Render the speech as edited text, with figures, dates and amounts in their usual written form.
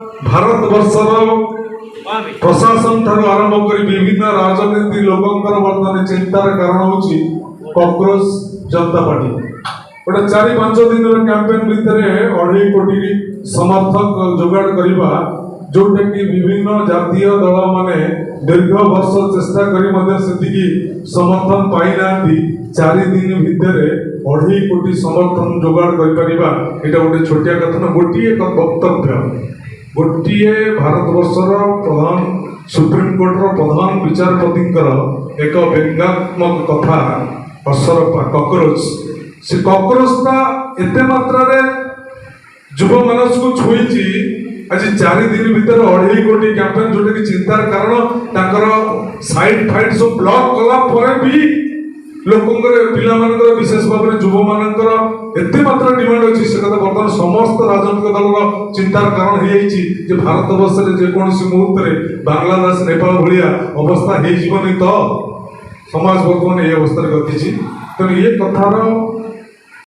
भारत वर्षर प्रशासन ठार आरंभ कर विभिन्न राजनीति लोकंकर वर्तमान चिंतार कारण होची कॉकरोच जनता पार्टी गोटे 4-5 दिन कैंपेन भितर 2.5 कोटी समर्थक जोगाड़ करवा जोटा कि विभिन्न जातीय दल माने दीर्घ वर्ष चेष्टा करी समर्थन पाई ना 4 दिन भितर 2.5 कोटी समर्थन जोगाड़ कर गोटे छोटिया कथा ना गोटे वक्तव्य गोटे भारत वर्षर प्रधान सुप्रीम कोर्टर प्रधान विचारपति एक व्यंगात्मक कथा असरपा कॉकरोच से कॉकरोचटा एते मात्रा रे युव मानस को छुईची आज 4 दिन भीतर 2.5 कोटी कैंपेन जोटा कि चिंतार कारण साइड फाइट सब ब्लॉक कला परे भी लोकंकर पिला मानकर विशेष भाव में युव मानकर एते मात्रा डिमांड अछि से कथा वर्तमान समस्त राजनीतिक दल चिंतार कारण हे जाइछि जे भारत वर्ष रे जे कोनसी मुहूर्त रे बांग्लादेश नेपाल भलिया अवस्था हे जीवनी तो समाज वर्तमान ए अवस्था रे गतिछि तो ये कथार